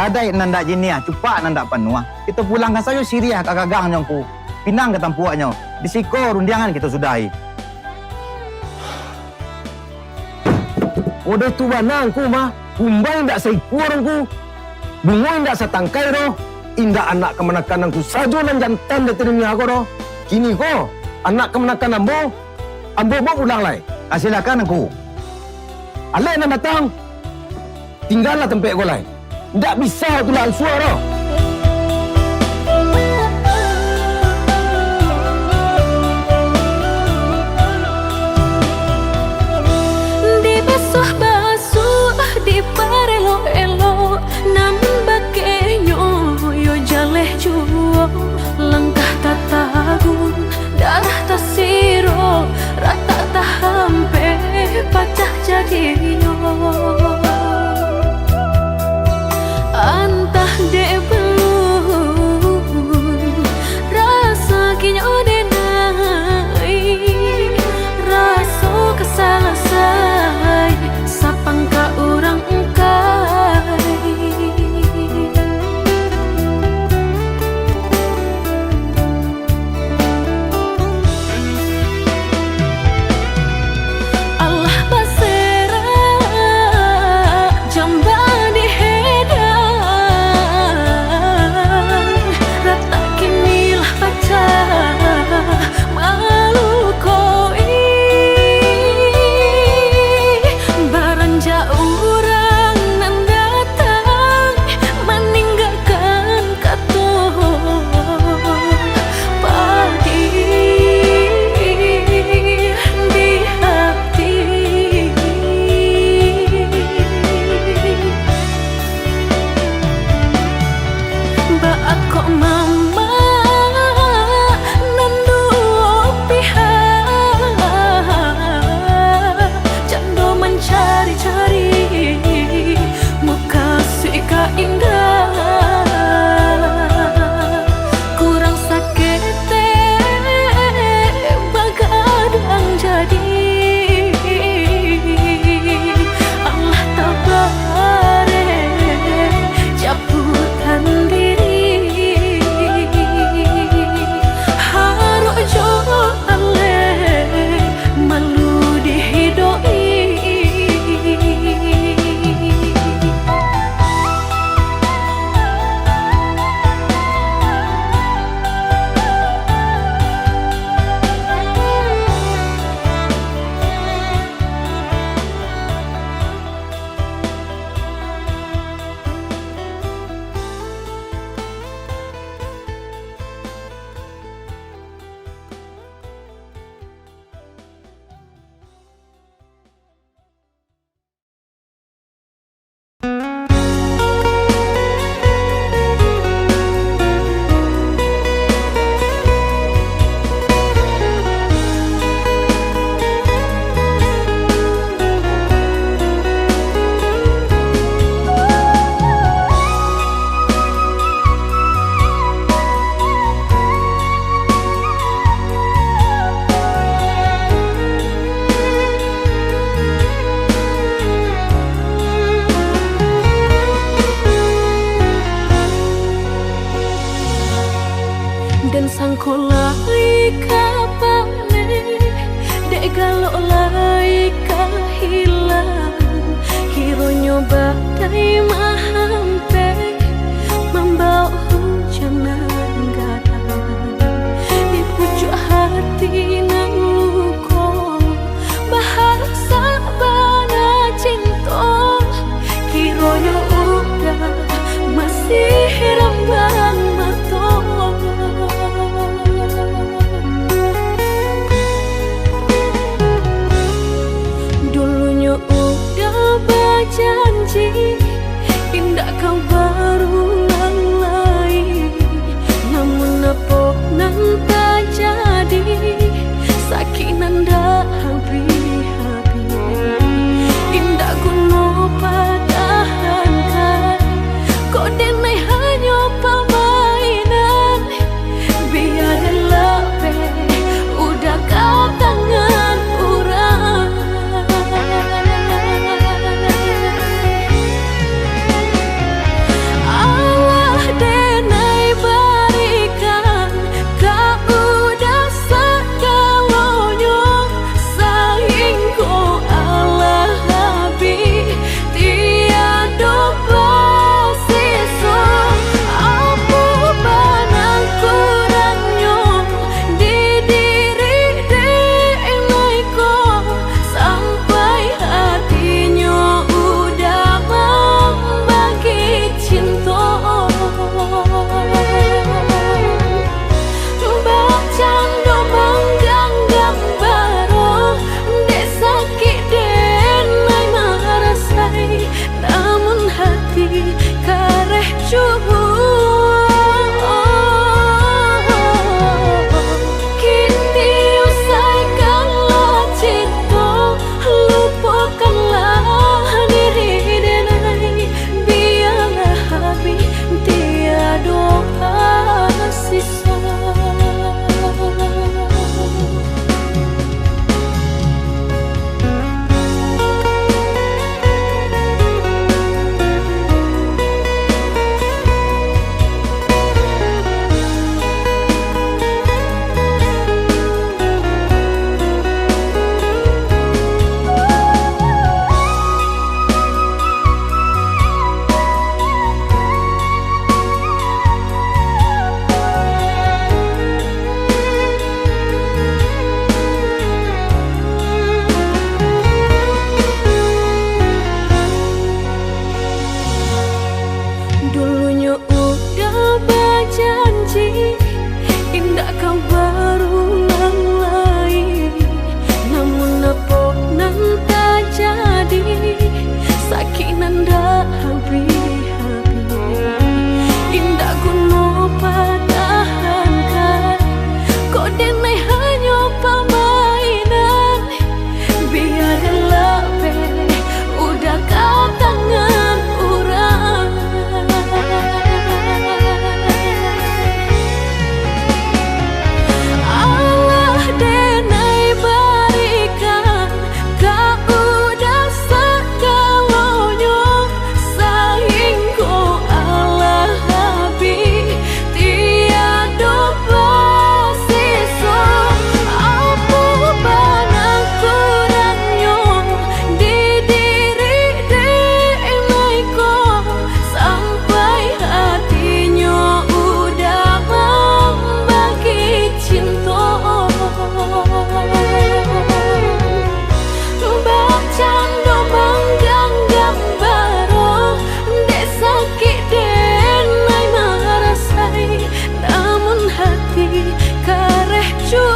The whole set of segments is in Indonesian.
Baradai nanda jinia, cupak nanda panua. Kita pulangkan saja Syria ke gagangnya ku. Pinang ke tampuaknya. Di siko rundiangan kita sudahi. Udah tu banang ku mah. Kumbay ndak say kurang ku. Bungoy ndak sa tangkay ro. Inda anak kemenakan ku sajo nan jantan de terinya aku ro. Kini ko anak kemenakan ambo. Ambo mau ulang lay. Silakan aku. Alay na datang. Tinggallah tempat ko lay. Ndak bisa tu lah suara. Di basuh-basuh, di parelo-elo, namun bakenyo yo jaleh juo. Langkah tatagun, darah tasiro, rata tahampe, pacah jadiyo. Antah de jua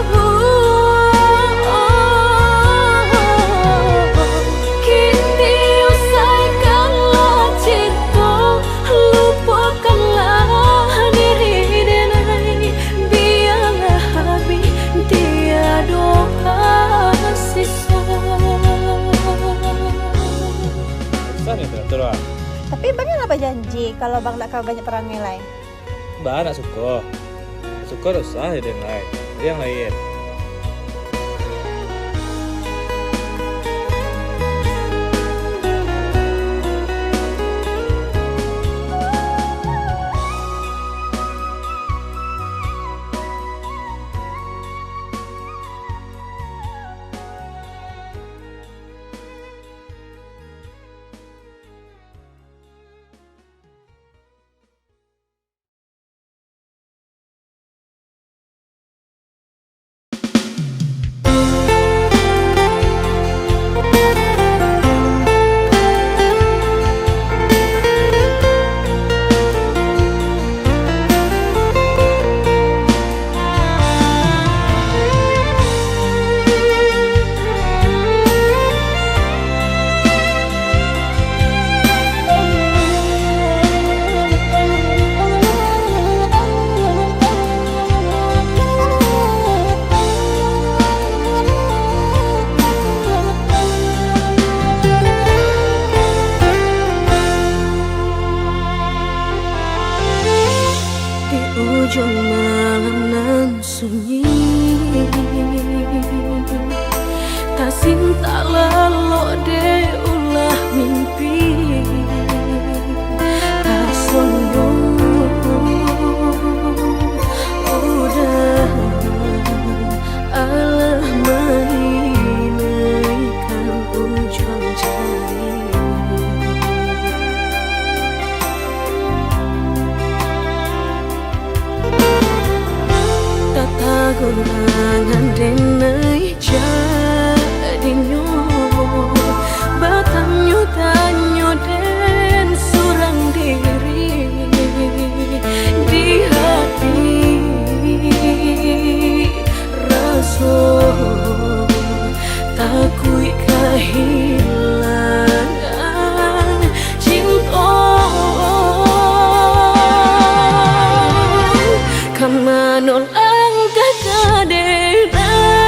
kini usaikanlah cinta, lupakanlah diri denai, biarlah habis tiada sisa. Susah nih teratur lah. Tapi bang apa janji kalau bang nak kau banyak perangai lain? Mbak nak suka. Suka usah ada yang lain. Dia yang lain. Ujung malam nan sunyi, tak cinta lalu de ulah mimpi, tak sombong udah Allah menginaikan ujung jari. Gulangan denai jadinya batanyo tanyo den surang diri di hati rasa takui kehilangan cinta kamanol kadera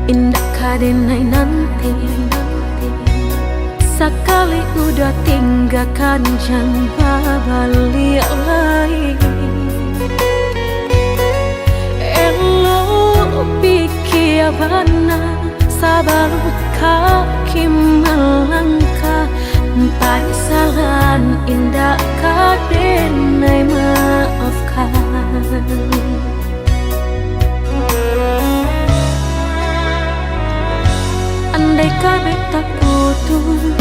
indah kadenai nanti. Sekali udah tinggalkan jangan balik lagi. Elo pikir bana sabar kaki melangkah. Penyesalan indah kadenai maafkan. Andai kabeh tak putus,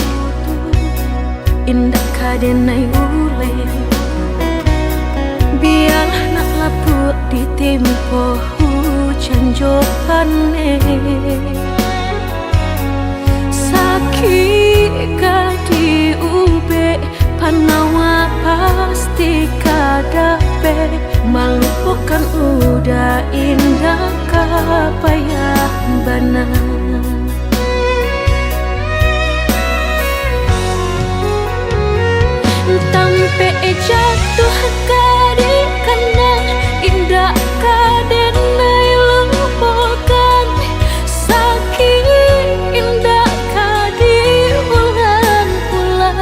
indah kadenai ule. Biarlah nak laput di tempo hujan johane. Sakit kadi ube panawa pasti kadape. Melupakan udah indah kapayah bana. Tampe jatuh kadi kana indah kadenai lupakan. Sakit indah kadi ulang-ulang.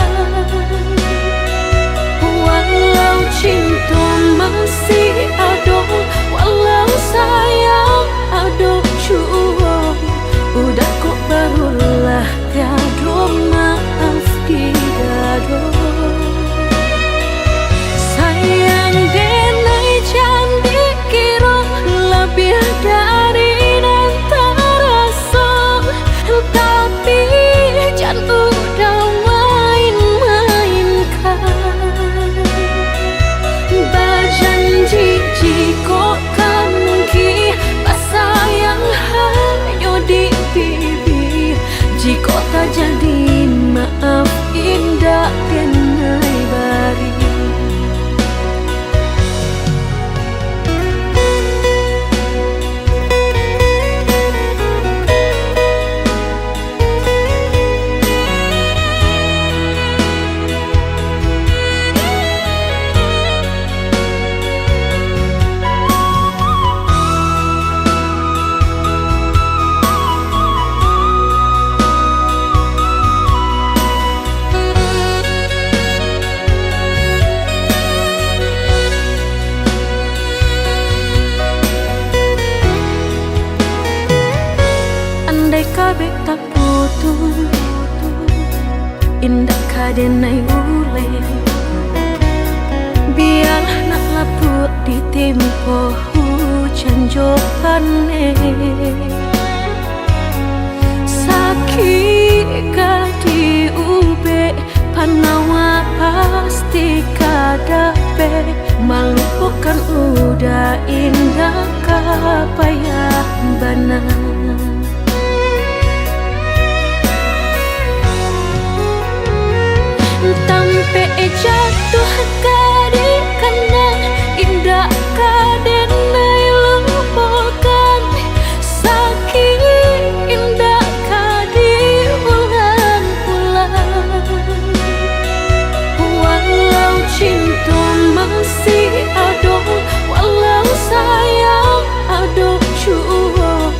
Walau cinta masih ada, walau sayang ada jua, udah kok barulah tiada maaf di dado. Sayang denai candi kira lebih dari antara so, tapi jangan udah main-mainkan. Berjanji jika kamu ki sayang hanya di pipi. Jika tak jadi maaf indah denai bari. Andai kabeh tak putus, indah kadenai ule. Biarlah nak laput di tempo hujan johane. Sakit kadi ube panawa pasti kadape. Melupakan udah indah kapayah bana. Tampe jatuh kadi kana indah kadenai lupakan. Sakit indah kadi ulang-ulang. Walau cinta masih ada, walau sayang ada jua,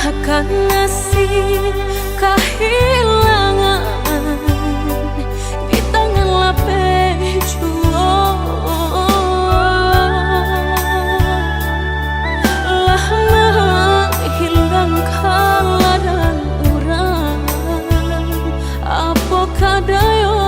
akan nasib kehilangan di tangan lapeh juang. Lah menghilangkan ladang urang, apakah daya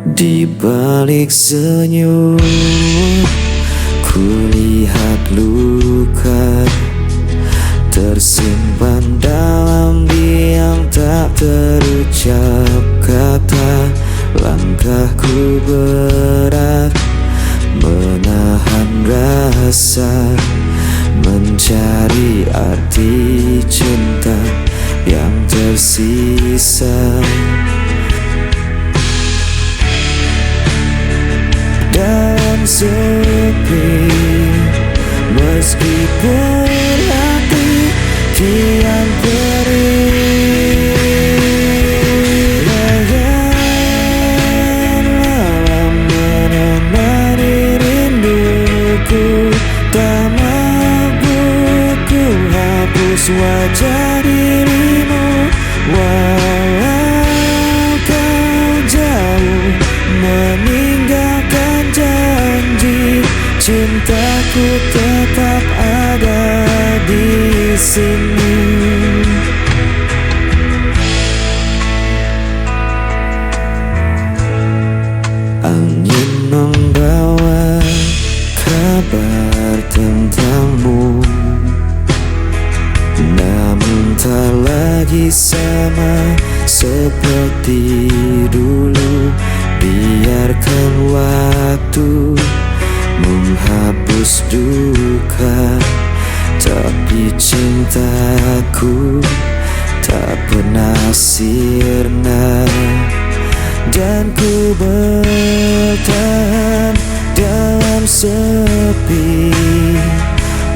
Di balik senyum kulihat luka tersimpan dalam diam, tak terucap kata. Langkahku berat menahan rasa, mencari arti cinta yang tersisa. Dan sepi, meskipun hati kian perih, bayangan malam menemani rinduku. Tak mampu ku hapus wajah dirimu, walau kau jauh meninggalkan janji. Cintaku tetap ada di sini. Angin membawa kabar tentangmu, namun tak lagi sama seperti dulu. Biarkan waktu menghapus duka, tapi cintaku tak pernah sirna. Dan ku bertahan dalam sepi,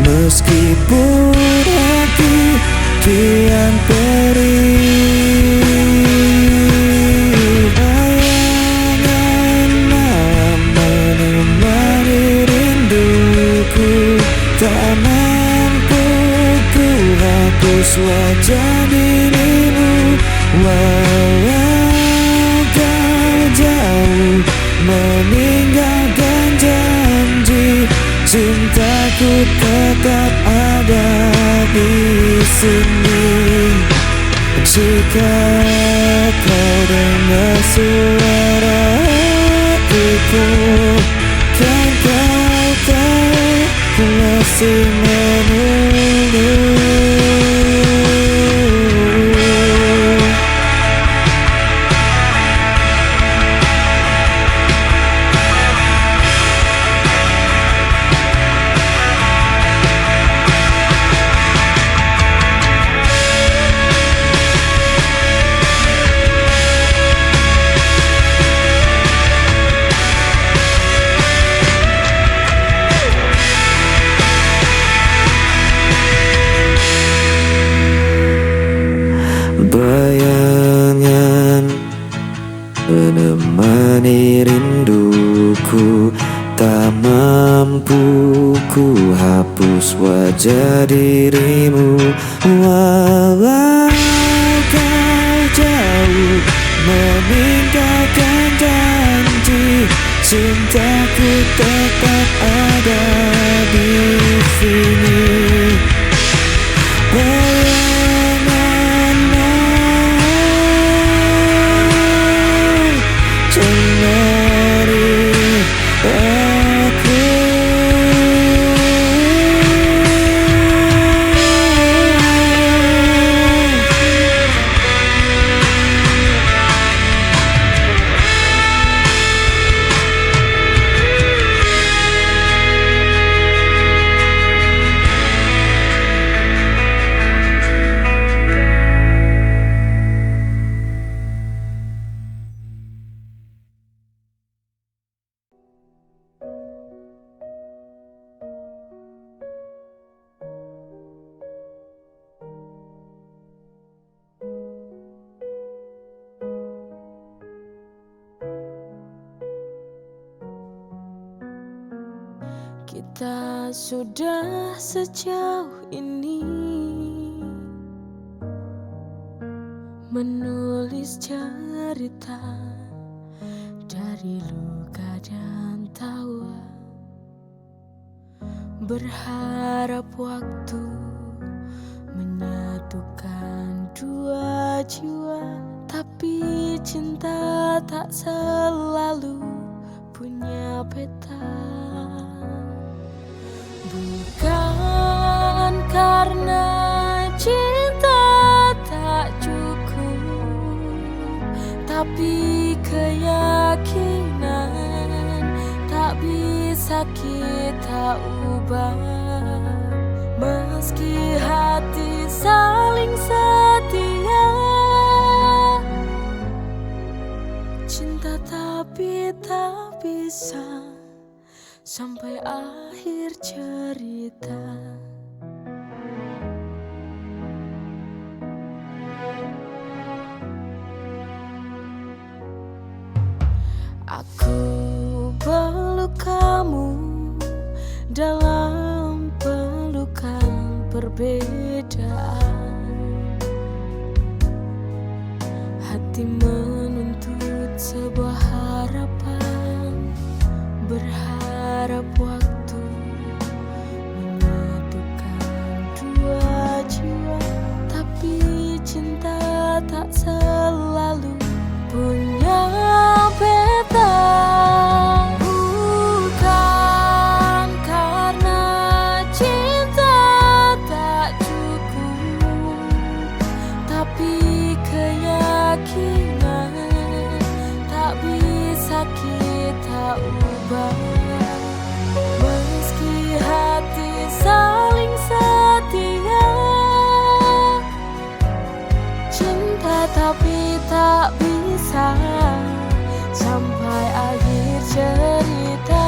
meskipun hati kian perih. Bayangan malam menemani rinduku, tak mampu ku hapus wajah dirimu, walau kau jauh meninggalkan janji. Cintaku tetap ada di sini. Jika kau dengar suara hatiku, kan kau tahu ku masih menunggu. Bayangan menemani rinduku, tak mampu ku hapus wajah dirimu, walau kau jauh meninggalkan janji. Cintaku tetap ada di sini. Bayangan malam cemari aku. Kita sudah sejauh ini menulis cerita dari luka dan tawa, berharap waktu menyatukan dua jiwa. Tapi cinta tak selalu selalu punya peta. Bukan karena cinta tak cukup, tapi keyakinan tak bisa kita ubah. Meski hati saling setia, cinta tapi tak bisa sampai akhir cerita. Aku peluk kamu dalam pelukan perbedaan. Hati menuntut sebuah harapan, berharap waktu menyatukan dua jiwa. Tapi cinta tak selalu punya peta. Bukan karena cinta tak cukup, tapi keyakinan tak bisa kita ubah. Meski hati saling setia, cinta tapi tak bisa sampai akhir cerita.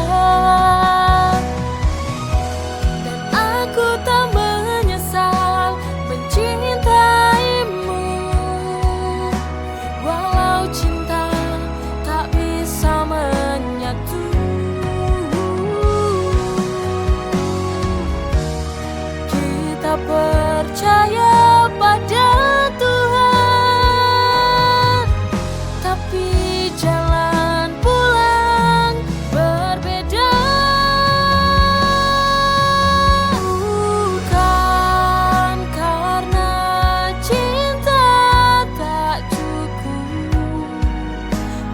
Dan aku tak menyesal mencintaimu, walau cinta tak bisa menyatu. Kita percaya pada Tuhan, tapi jalan pulang berbeda. Bukan karena cinta tak cukup,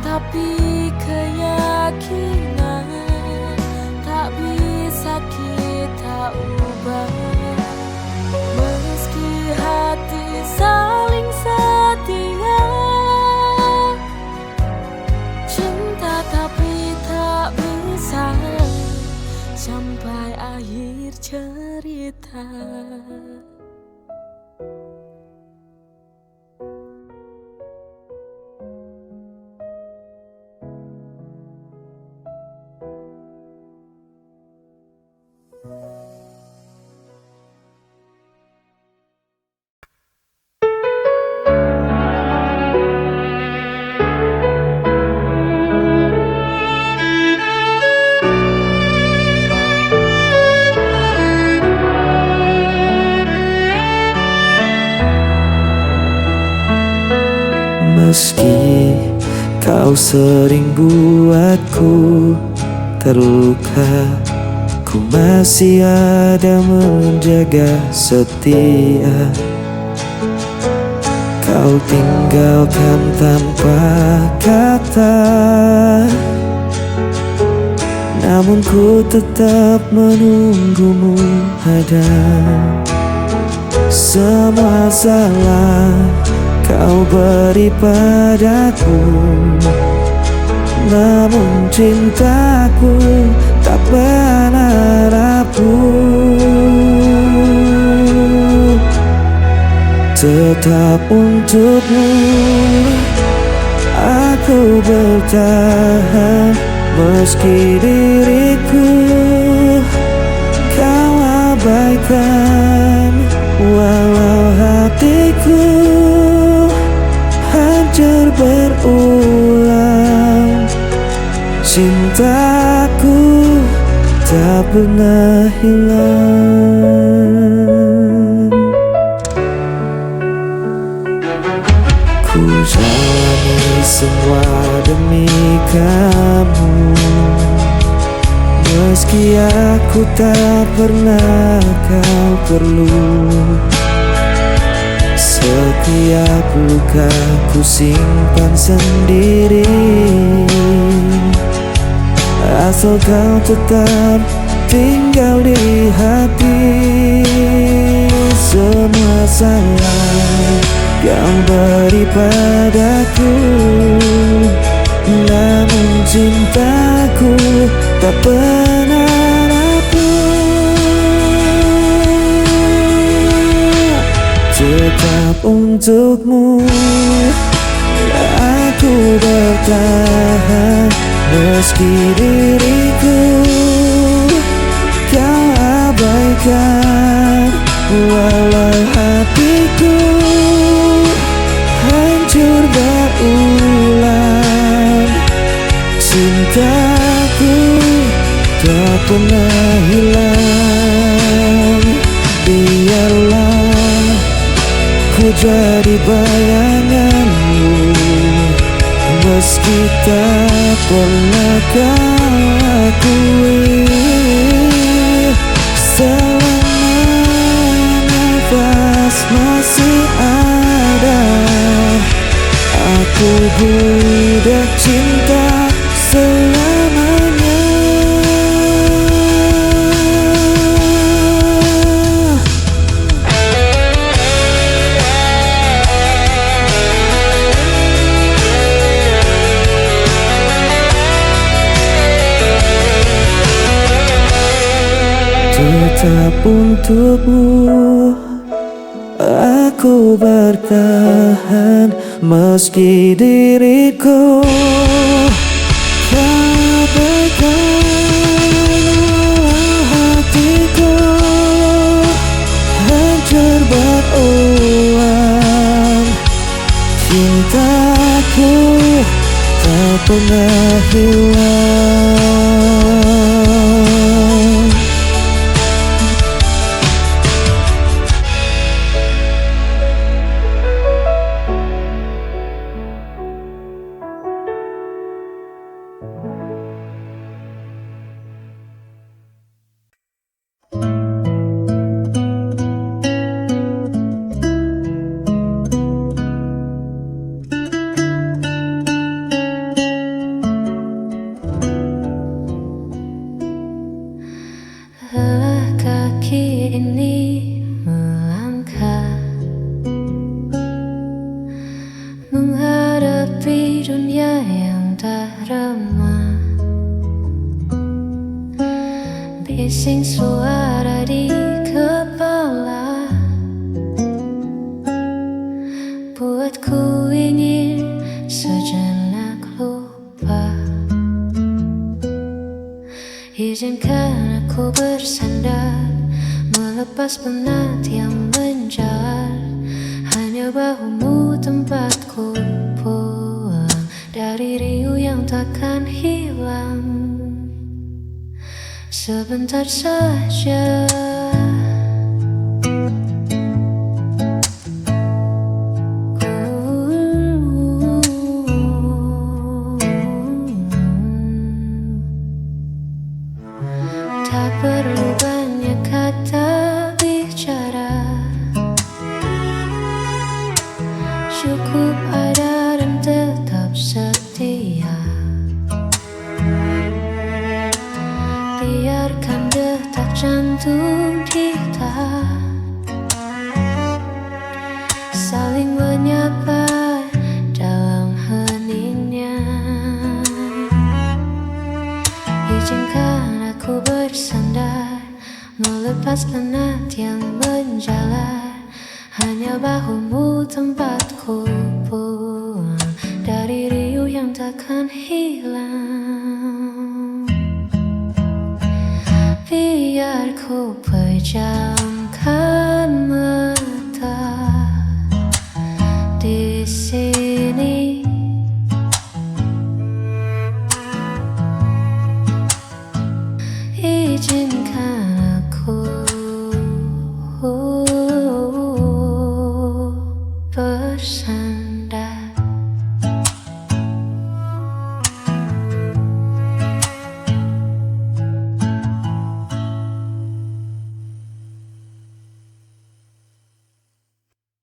tapi keyakinan tak bisa kita ubah. Meski hati saling setia, cinta tapi tak bisa sampai akhir cerita. Meski kau sering buatku terluka, ku masih ada menjaga setia. Kau tinggalkan tanpa kata, namun ku tetap menunggumu ada. Semua salah kau beri padaku, namun cintaku tak pernah rapuh. Tetap untukmu aku bertahan, meski diriku kau abaikan. Walau hatiku hancur berulang, cintaku tak pernah hilang. Ku jalani semua demi kamu, meski aku tak pernah kau perlu. Setiap luka ku simpan sendiri, Asal kau tetap tinggal di hati. Semua sayang kau beri padaku, namun cintaku tak pernah rapuh. Tetap untukmu aku bertahan, meski diriku kau abaikan. Walau hatiku hancur berulang, cintaku tak pernah hilang. Biarlah ku jadi bayanganmu, meski tak pernah kau akui. Selama nafas masih ada, aku budak cinta selamanya. Tetap untukmu aku bertahan, meski diriku abaikan. Hatiku hancur berulang, cintaku tak pernah hilang. Kaki ini melangkah menghadapi dunia yang tak ramah. Bising suara di kepala buatku ingin sejenak lupa. Izinkan aku bersandar, melepas penat yang menjalar. Hanya bahumu tempatku pulang dari riuh yang takkan hilang. Sebentar saja tak perlu banyak kata bicara, cukup ada dan tetap setia. Biarkan detak jantung kita saling menyapa dalam heningnya. Izinkan aku bersandar, melepas penat yang menjalar. Hanya bahumu tempatku pulang dari riuh yang takkan hilang. Biar ku pejamkan